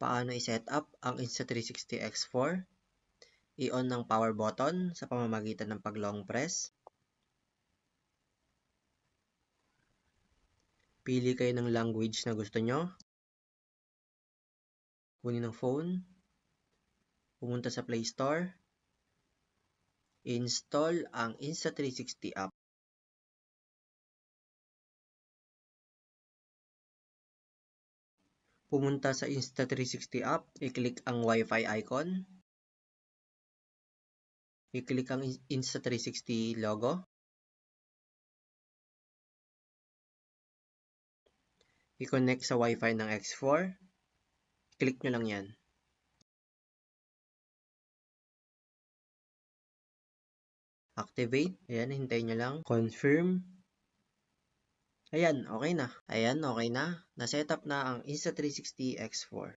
Paano i-set up ang Insta360 X4? I-on ng power button sa pamamagitan ng pag-long press. Pili kayo ng language na gusto nyo. Kunin ng phone. Pumunta sa Play Store. I-install ang Insta360 app. Pumunta sa Insta360 app, i-click ang Wi-Fi icon. I-click ang Insta360 logo. I-connect sa Wi-Fi ng X4. Click nyo lang yan. Activate. Ayan, hintayin nyo lang. Confirm. Ayan, okay na. Ayan, okay na. Na-setup na ang Insta360 X4.